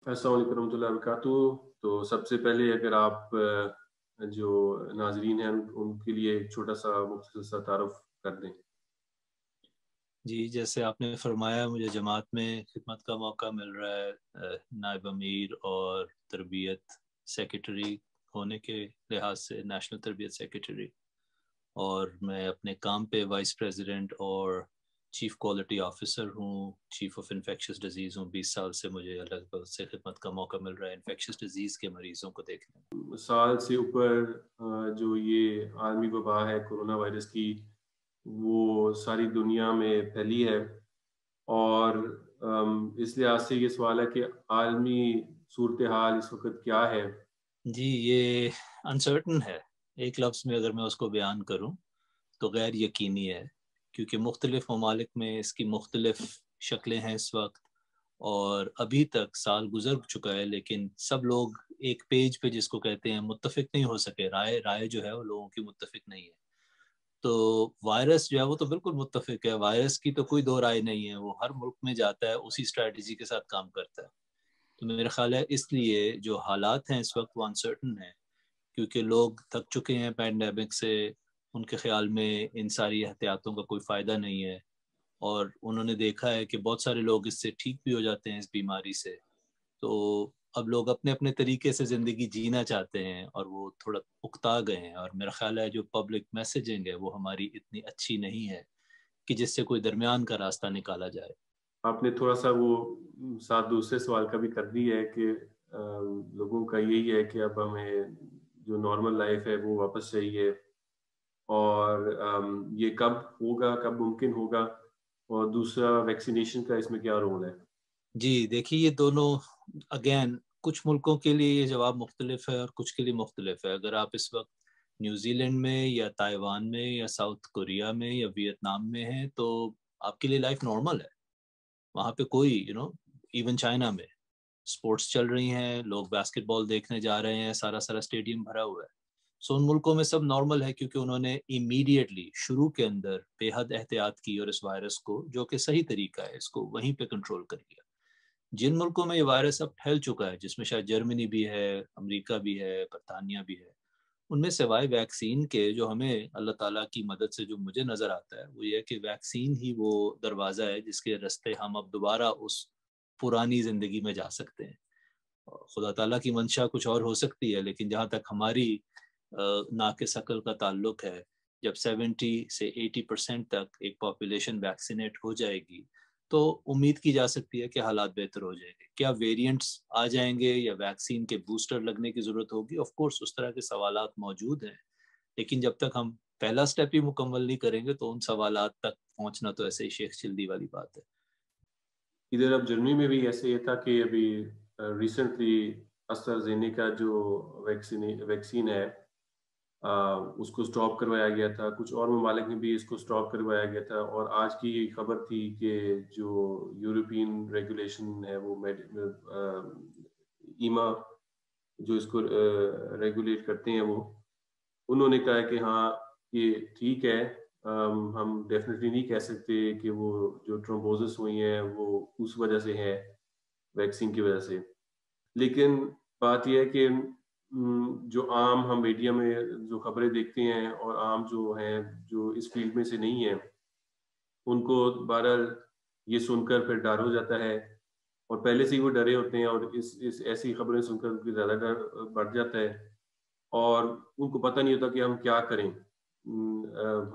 السلام علیکم ورحمۃ اللہ وبرکاتہ۔ تو سب سے پہلے اگر آپ جو ناظرین ہیں ان کے لیے ایک چھوٹا سا مختصر سا تعارف کر دیں۔ جی، جیسے آپ نے فرمایا مجھے جماعت میں خدمت کا موقع مل رہا ہے نائب امیر اور تربیت سیکرٹری ہونے کے لحاظ سے، نیشنل تربیت سیکرٹری، اور میں اپنے کام پہ وائس پریزیڈنٹ اور چیف کوالٹی آفیسر ہوں، چیف آف انفیکشس ڈیزیز ہوں۔ 20 سال سے مجھے الگ الگ سے خدمت کا موقع مل رہا ہے انفیکشس ڈیزیز کے مریضوں کو دیکھنے میں۔ سال سے اوپر جو یہ عالمی وبا ہے کورونا وائرس کی، وہ ساری دنیا میں پھیلی ہے، اور اس لحاظ سے یہ سوال ہے کہ عالمی صورتحال اس وقت کیا ہے؟ جی، یہ انسرٹن ہے، ایک لفظ میں اگر میں اس کو بیان کروں تو غیر یقینی ہے، کیونکہ مختلف ممالک میں اس کی مختلف شکلیں ہیں اس وقت، اور ابھی تک سال گزر چکا ہے لیکن سب لوگ ایک پیج پہ جس کو کہتے ہیں متفق نہیں ہو سکے، رائے جو ہے وہ لوگوں کی متفق نہیں ہے۔ تو وائرس جو ہے وہ تو بالکل متفق ہے، وائرس کی تو کوئی دو رائے نہیں ہے، وہ ہر ملک میں جاتا ہے اسی اسٹریٹجی کے ساتھ کام کرتا ہے۔ تو میرا خیال ہے اس لیے جو حالات ہیں اس وقت وہ انسرٹن ہیں، کیونکہ لوگ تھک چکے ہیں پینڈیمک سے، ان کے خیال میں ان ساری احتیاطوں کا کوئی فائدہ نہیں ہے، اور انہوں نے دیکھا ہے کہ بہت سارے لوگ اس سے ٹھیک بھی ہو جاتے ہیں اس بیماری سے۔ تو اب لوگ اپنے اپنے طریقے سے زندگی جینا چاہتے ہیں اور وہ تھوڑا اکتا گئے ہیں، اور میرا خیال ہے جو پبلک میسیجنگ ہے وہ ہماری اتنی اچھی نہیں ہے کہ جس سے کوئی درمیان کا راستہ نکالا جائے۔ آپ نے تھوڑا سا وہ ساتھ دوسرے سوال کا بھی کر دی ہے کہ لوگوں کا یہی ہے کہ اب ہمیں جو نارمل لائف ہے وہ واپس چاہیے، اور یہ کب ہوگا، کب ممکن ہوگا، اور دوسرا ویکسینیشن کا اس میں کیا رول ہے؟ جی دیکھیے، یہ دونوں اگین کچھ ملکوں کے لیے یہ جواب مختلف ہے اور کچھ کے لیے مختلف ہے۔ اگر آپ اس وقت نیوزی لینڈ میں یا تائیوان میں یا ساؤتھ کوریا میں یا ویتنام میں ہیں تو آپ کے لیے لائف نارمل ہے، وہاں پہ کوئی ایون چائنا میں سپورٹس چل رہی ہیں، لوگ باسکٹ بال دیکھنے جا رہے ہیں، سارا اسٹیڈیم بھرا ہوا ہے۔ سو ان ملکوں میں سب نارمل ہے کیونکہ انہوں نے امیڈیٹلی شروع کے اندر بے حد احتیاط کی، اور اس وائرس کو، جو کہ صحیح طریقہ ہے، اس کو وہیں پہ کنٹرول کر لیا۔ جن ملکوں میں یہ وائرس اب پھیل چکا ہے، جس میں شاید جرمنی بھی ہے، امریکہ بھی ہے، برطانیہ بھی ہے، ان میں سوائے ویکسین کے، جو ہمیں اللہ تعالیٰ کی مدد سے جو مجھے نظر آتا ہے وہ یہ ہے کہ ویکسین ہی وہ دروازہ ہے جس کے راستے ہم اب دوبارہ اس پرانی زندگی میں جا سکتے ہیں۔ خدا تعالیٰ کی منشا کچھ اور ہو سکتی ہے، لیکن جہاں تک ہماری ناک ثقل کا تعلق ہے، جب 70 سے 80% تک ایک پاپولیشن ویکسینیٹ ہو جائے گی تو امید کی جا سکتی ہے کہ حالات بہتر ہو جائیں گے۔ کیا ویریئنٹس آ جائیں گے یا ویکسین کے بوسٹر لگنے کی ضرورت ہوگی؟ آف کورس اس طرح کے سوالات موجود ہیں، لیکن جب تک ہم پہلا سٹیپ ہی مکمل نہیں کریں گے تو ان سوالات تک پہنچنا تو ایسے ہی شیخ چلدی والی بات ہے۔ ادھر اب جرمنی میں بھی ایسے یہ تھا کہ ابھی ریسنٹلی AstraZeneca جو ویکسین ہے اس کو سٹاپ کروایا گیا تھا، کچھ اور ممالک میں بھی اس کو سٹاپ کروایا گیا تھا، اور آج کی یہ خبر تھی کہ جو یورپین ریگولیشن ہے وہ ایما جو اس کو ریگولیٹ کرتے ہیں، وہ انہوں نے کہا کہ ہاں یہ ٹھیک ہے، ہم ڈیفینیٹلی نہیں کہہ سکتے کہ وہ جو ٹرومبوزس ہوئی ہیں وہ اس وجہ سے ہے، ویکسین کی وجہ سے۔ لیکن بات یہ ہے کہ جو عام ہم میڈیا میں جو خبریں دیکھتے ہیں اور عام جو ہیں جو اس فیلڈ میں سے نہیں ہیں، ان کو بہرحال یہ سن کر پھر ڈر ہو جاتا ہے، اور پہلے سے ہی وہ ڈرے ہوتے ہیں، اور اس ایسی خبریں سن کر ان کو زیادہ ڈر بڑھ جاتا ہے، اور ان کو پتہ نہیں ہوتا کہ ہم کیا کریں،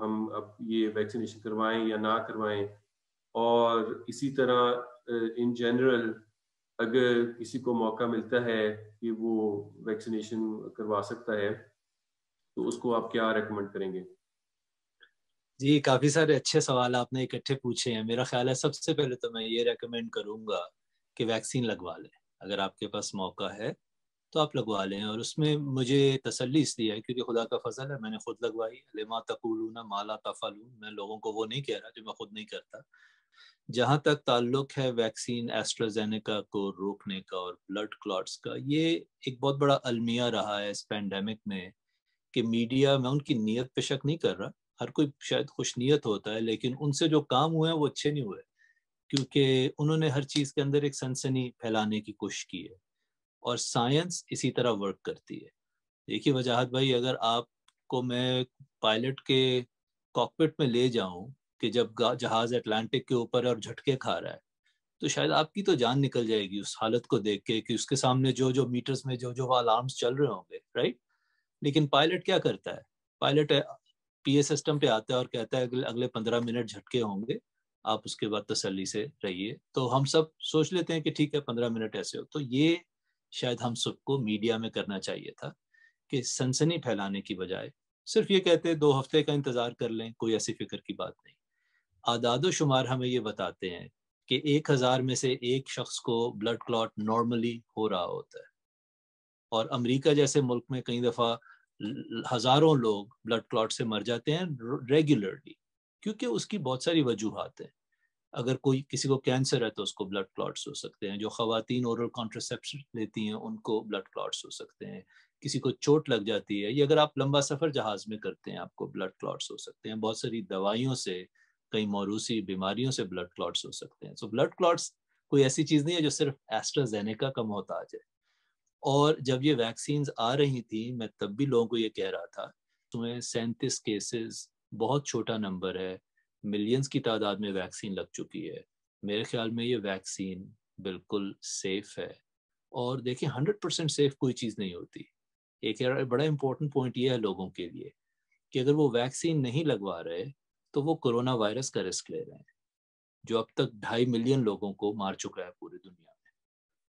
ہم اب یہ ویکسینیشن کروائیں یا نہ کروائیں۔ اور اسی طرح ان جنرل اگر کسی کو موقع ملتا ہے کہ وہ ویکسینیشن کروا سکتا ہے تو اس کو آپ کیا ریکمنڈ کریں گے؟ جی، کافی سارے اچھے سوال آپ نے اکٹھے پوچھے ہیں۔ میرا خیال ہے سب سے پہلے تو میں یہ ریکمینڈ کروں گا کہ ویکسین لگوا لیں، اگر آپ کے پاس موقع ہے تو آپ لگوا لیں۔ اور اس میں مجھے تسلی اس لیے ہے کیونکہ خدا کا فضل ہے، میں نے خود لگوائی۔ لما تقولون ما لا تفعلون، میں لوگوں کو وہ نہیں کہہ رہا جو میں خود نہیں کرتا۔ جہاں تک تعلق ہے ویکسین ایسٹرازینیکا کو روکنے کا اور بلڈ کلاٹس کا، یہ ایک بہت بڑا المیہ رہا ہے اس پینڈیمک میں کہ میڈیا، میں ان کی نیت پہ شک نہیں کر رہا، ہر کوئی شاید خوش نیت ہوتا ہے، لیکن ان سے جو کام ہوئے ہیں وہ اچھے نہیں ہوئے۔ کیونکہ انہوں نے ہر چیز کے اندر ایک سنسنی پھیلانے کی کوشش کی ہے، اور سائنس اسی طرح ورک کرتی ہے. دیکھیے وجاہت بھائی، اگر آپ کو میں پائلٹ کے کاکپٹ میں لے جاؤں کہ جب جہاز اٹلانٹک کے اوپر اور جھٹکے کھا رہا ہے، تو شاید آپ کی تو جان نکل جائے گی اس حالت کو دیکھ کے کہ اس کے سامنے جو جو میٹرز میں جو جو الارمز چل رہے ہوں گے، رائٹ. لیکن پائلٹ کیا کرتا ہے؟ پائلٹ پی اے سسٹم پہ آتا ہے اور کہتا ہے اگلے 15 منٹ جھٹکے ہوں گے، آپ اس کے بعد تسلی سے رہیے. تو ہم سب سوچ لیتے ہیں کہ ٹھیک ہے 15 منٹ ایسے ہو. تو یہ شاید ہم سب کو میڈیا میں کرنا چاہیے تھا کہ سنسنی پھیلانے کی بجائے صرف یہ کہتے 2 ہفتے کا انتظار کر لیں، کوئی ایسی فکر کی بات نہیں. اعداد و شمار ہمیں یہ بتاتے ہیں کہ 1,000 میں سے ایک شخص کو بلڈ کلاٹ نارملی ہو رہا ہوتا ہے، اور امریکہ جیسے ملک میں کئی دفعہ ہزاروں لوگ بلڈ کلاٹ سے مر جاتے ہیں ریگولرلی، کیونکہ اس کی بہت ساری وجوہات ہیں. اگر کسی کو کینسر ہے تو اس کو بلڈ کلاٹس ہو سکتے ہیں. جو خواتین اورل کانٹرسیپشن لیتی ہیں ان کو بلڈ کلاٹس ہو سکتے ہیں. کسی کو چوٹ لگ جاتی ہے، یا اگر آپ لمبا سفر جہاز میں کرتے ہیں آپ کو بلڈ کلاٹس ہو سکتے ہیں. بہت ساری دوائیوں سے، کئی موروثی بیماریوں سے بلڈ کلاٹس ہو سکتے ہیں. سو بلڈ کلاٹس کوئی ایسی چیز نہیں ہے جو صرف ایسٹرازینیکا کا محتاج ہے. اور جب یہ ویکسینز آ رہی تھیں میں تب بھی لوگوں کو یہ کہہ رہا تھا تمہیں 37 کیسز بہت چھوٹا نمبر ہے، ملینز کی تعداد میں ویکسین لگ چکی ہے. میرے خیال میں یہ ویکسین بالکل سیف ہے. اور دیکھیں 100% سیف کوئی چیز نہیں ہوتی. ایک بڑا امپورٹنٹ پوائنٹ یہ ہے لوگوں کے لیے کہ اگر وہ ویکسین نہیں لگوا رہے تو وہ کرونا وائرس کا رسک لے رہے ہیں، جو اب تک 2.5 ملین لوگوں کو مار چکا ہے پوری دنیا میں.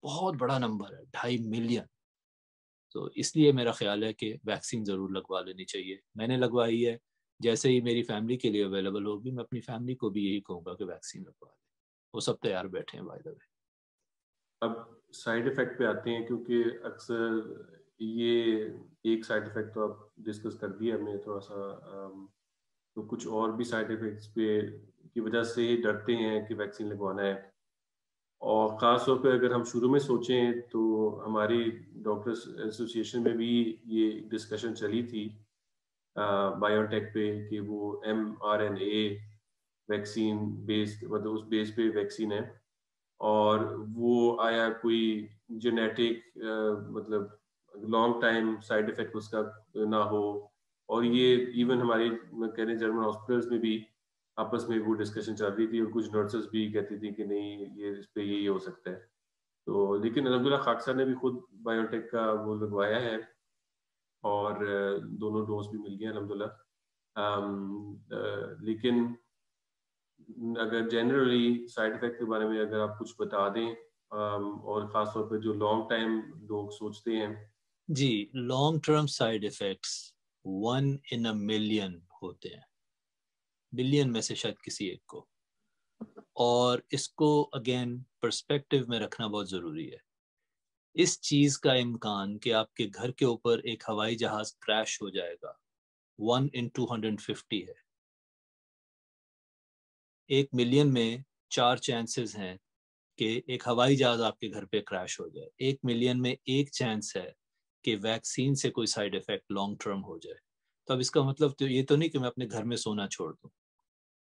بہت بڑا نمبر ہے 2.5 ملین. تو اس لیے میرا خیال ہے کہ ویکسین ضرور لگوا لینی چاہیے. میں نے لگوائی ہے، جیسے ہی میری فیملی کے لیے اویلیبل ہوگی میں اپنی فیملی کو بھی یہی کہوں گا کہ ویکسین لگوا لیں. وہ سب تیار بیٹھے ہیں بائی دا وے. اب سائیڈ افیکٹ پہ آتے ہیں، کیونکہ اکثر یہ ایک سائیڈ افیکٹ تو آپ ڈسکس کر دیا ہم نے تھوڑا سا، تو کچھ اور بھی سائیڈ افیکٹس پہ کی وجہ سے ڈرتے ہیں کہ ویکسین لگوانا ہے. اور خاص طور پہ اگر ہم شروع میں سوچیں تو ہماری ڈاکٹرس ایسوسیشن میں بھی یہ ڈسکشن چلی تھی بایو ٹیک پہ کہ وہ mRNA ویکسین بیسڈ، مطلب اس بیس پہ ویکسین ہے، اور وہ آیا کوئی جینیٹک مطلب لانگ ٹائم سائیڈ افیکٹ اس کا نہ ہو. اور یہ ایون ہماری کہہ رہے جرمن ہاسپٹلس میں بھی آپس میں وہ ڈسکشن چل رہی تھی، اور کچھ نرسز بھی کہتی تھی کہ نہیں یہ اس پہ یہی ہو سکتا ہے. تو لیکن الحمدللہ خاک صاحب نے بھی خود بایو ٹیک کا وہ لگوایا ہے، اور دونوں ڈوز بھی مل گئے الحمدللہ. لیکن اگر جنرلی سائیڈ افیکٹ کے بارے میں اگر آپ کچھ بتا دیں، اور خاص طور پہ جو لانگ ٹائم لوگ سوچتے ہیں. جی، long term side effects 1 in a million ہوتے ہیں، بلین میں سے شاید کسی ایک کو. اور اس کو اگین پرسپیکٹو میں رکھنا بہت ضروری ہے. اس چیز کا امکان کہ آپ کے گھر کے اوپر ایک ہوائی جہاز کریش ہو جائے گا 1 in 250 ہے. 1 ملین میں 4 چانسز ہیں کہ ایک ہوائی جہاز آپ کے گھر پہ کریش ہو جائے. 1 ملین میں 1 چانس ہے کہ ویکسین سے کوئی سائیڈ افیکٹ لانگ ٹرم ہو جائے. تو اب اس کا مطلب تو یہ تو نہیں کہ میں اپنے گھر میں سونا چھوڑ دوں،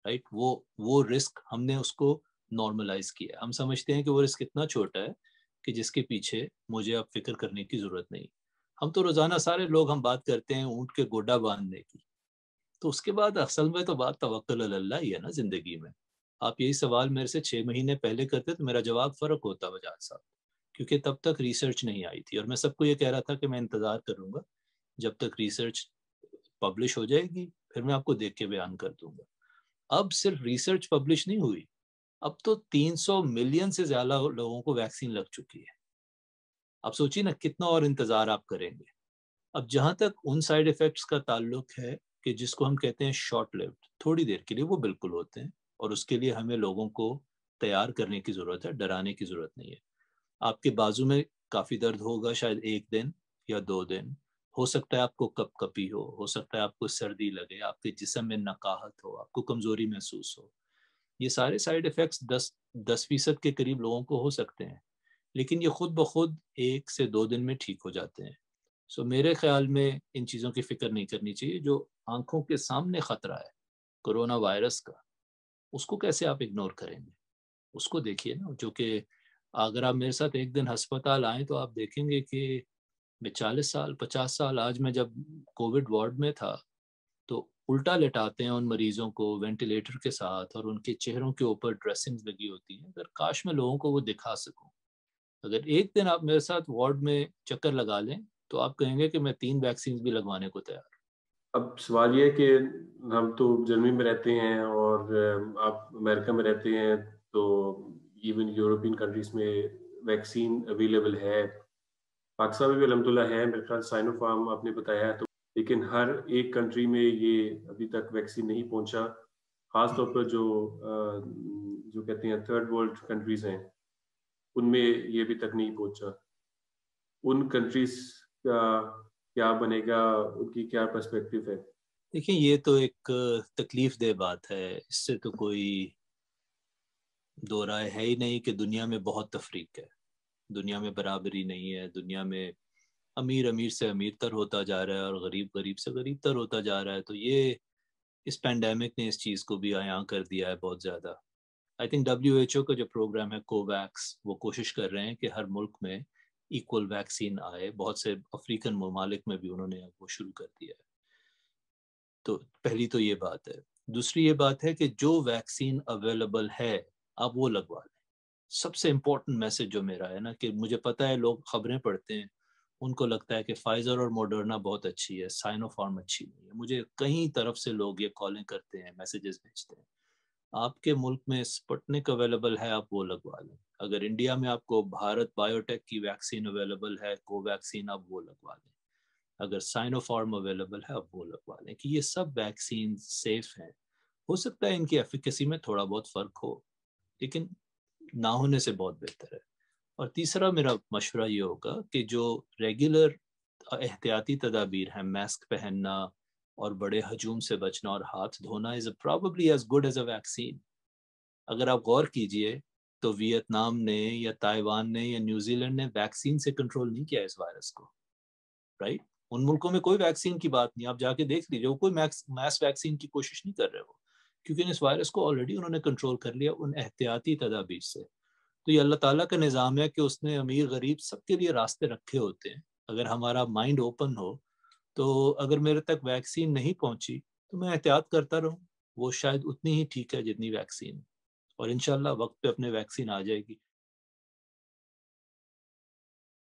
رائٹ. وہ رسک ہم نے اس کو نارملائز کیا. ہم سمجھتے ہیں کہ وہ رسک اتنا چھوٹا ہے کہ جس کے پیچھے مجھے اب فکر کرنے کی ضرورت نہیں. ہم تو روزانہ سارے لوگ ہم بات کرتے ہیں اونٹ کے گوڈا باندھنے کی، تو اس کے بعد اصل میں تو بات توکل علی اللہ ہی ہے نا زندگی میں. آپ یہی سوال میرے سے 6 مہینے پہلے کرتے تو میرا جواب فرق ہوتا بجاج صاحب، کیونکہ تب تک ریسرچ نہیں آئی تھی. اور میں سب کو یہ کہہ رہا تھا کہ میں انتظار کروں گا جب تک ریسرچ پبلش ہو جائے گی، پھر میں آپ کو دیکھ کے بیان کر دوں گا. اب صرف ریسرچ پبلش نہیں ہوئی، اب تو 300 ملین سے زیادہ لوگوں کو ویکسین لگ چکی ہے. اب سوچیے نا کتنا اور انتظار آپ کریں گے. اب جہاں تک ان سائیڈ افیکٹس کا تعلق ہے کہ جس کو ہم کہتے ہیں شارٹ لیوڈ، تھوڑی دیر کے لیے، وہ بالکل ہوتے ہیں، اور اس کے لیے ہمیں لوگوں کو تیار کرنے کی ضرورت ہے، ڈرانے کی ضرورت نہیں ہے. آپ کے بازو میں کافی درد ہوگا شاید 1 دن یا 2 دن، ہو سکتا ہے آپ کو کپ کپی ہو سکتا ہے آپ کو سردی لگے، آپ کے جسم میں نقاہت ہو، آپ کو کمزوری محسوس ہو. یہ سارے سائیڈ افیکٹس 10% کے قریب لوگوں کو ہو سکتے ہیں، لیکن یہ خود بخود 1 سے 2 دن میں ٹھیک ہو جاتے ہیں. سو میرے خیال میں ان چیزوں کی فکر نہیں کرنی چاہیے. جو آنکھوں کے سامنے خطرہ ہے کرونا وائرس کا، اس کو کیسے آپ اگنور کریں گے؟ اس کو دیکھیے نا، جو کہ اگر آپ میرے ساتھ ایک دن ہسپتال آئیں تو آپ دیکھیں گے کہ میں 40 سال 50 سال آج میں جب کووڈ وارڈ میں تھا تو الٹا لٹاتے ہیں ان مریضوں کو وینٹیلیٹر کے ساتھ، اور ان کے چہروں کے اوپر ڈریسنگ لگی ہوتی ہیں. اگر کاش میں لوگوں کو وہ دکھا سکوں. اگر ایک دن آپ میرے ساتھ وارڈ میں چکر لگا لیں تو آپ کہیں گے کہ میں 3 ویکسین بھی لگوانے کو تیار. اب سوال یہ ہے کہ ہم تو جرمنی میں رہتے ہیں اور آپ امریکہ میں رہتے ہیں، تو ایون یورپین کنٹریز میں ویکسین اویلیبل ہے، پاکستان میں بھی الحمدللہ ہے، میرے خیال سائنو فارم آپ نے بتایا ہے، تو لیکن ہر ایک کنٹری میں یہ ابھی تک ویکسین نہیں پہنچا، خاص طور پر جو کہتے ہیں تھرڈ ورلڈ کنٹریز ہیں ان میں یہ ابھی تک نہیں پہنچا. ان کنٹریز کا کیا بنے گا، ان کی کیا پرسپیکٹیو ہے؟ دیکھیں یہ تو ایک تکلیف دہ بات ہے، اس سے تو کوئی دو رائے ہے ہی نہیں کہ دنیا میں بہت تفریق ہے، دنیا میں برابری نہیں ہے، دنیا میں امیر امیر سے امیر تر ہوتا جا رہا ہے اور غریب غریب سے غریب تر ہوتا جا رہا ہے. تو یہ اس پینڈیمک نے اس چیز کو بھی عیاں کر دیا ہے بہت زیادہ. آئی تھنک WHO کا جو پروگرام ہے کوویکس، وہ کوشش کر رہے ہیں کہ ہر ملک میں ایکول ویکسین آئے. بہت سے افریقن ممالک میں بھی انہوں نے وہ شروع کر دیا ہے. تو پہلی تو یہ بات ہے. دوسری یہ بات ہے کہ جو ویکسین اویلیبل ہے آپ وہ لگوا لیں. سب سے امپورٹنٹ میسج جو میرا ہے نا، کہ مجھے پتا ہے لوگ خبریں پڑھتے ہیں، ان کو لگتا ہے کہ فائزر اور موڈرنا بہت اچھی ہے، سائنو فارم اچھی نہیں ہے. مجھے کئی طرف سے لوگ یہ کالیں کرتے ہیں، میسیجز بھیجتے ہیں. آپ کے ملک میں سپوٹنک اویلیبل ہے آپ وہ لگوا لیں. اگر انڈیا میں آپ کو بھارت بایو ٹیک کی ویکسین اویلیبل ہے، کو ویکسین، آپ وہ لگوا لیں. اگر سائنو فارم اویلیبل ہے آپ وہ لگوا لیں، کہ یہ سب ویکسین سیف ہیں. ہو سکتا ہے ان کی ایفیکیسی میں تھوڑا بہت فرق ہو، لیکن نہ ہونے سے بہت بہتر ہے. اور تیسرا میرا مشورہ یہ ہوگا کہ جو ریگولر احتیاطی تدابیر ہیں، ماسک پہننا اور بڑے ہجوم سے بچنا اور ہاتھ دھونا is probably as good as a vaccine. اگر آپ غور کیجئے تو ویتنام نے یا تائیوان نے یا نیوزی لینڈ نے ویکسین سے کنٹرول نہیں کیا اس وائرس کو، رائٹ؟ ان ملکوں میں کوئی ویکسین کی بات نہیں، آپ جا کے دیکھ لیجیے، وہ کوئی میس ویکسین کی کوشش نہیں کر رہے وہ، کیونکہ اس وائرس کو آلریڈی انہوں نے کنٹرول کر لیا ان احتیاطی تدابیر سے. تو یہ اللہ تعالیٰ کا نظام ہے کہ اس نے امیر غریب سب کے لیے راستے رکھے ہوتے ہیں. اگر ہمارا مائنڈ اوپن ہو تو اگر میرے تک ویکسین نہیں پہنچی تو میں احتیاط کرتا رہوں، وہ شاید اتنی ہی ٹھیک ہے جتنی ویکسین، اور انشاءاللہ وقت پہ اپنے ویکسین آ جائے گی.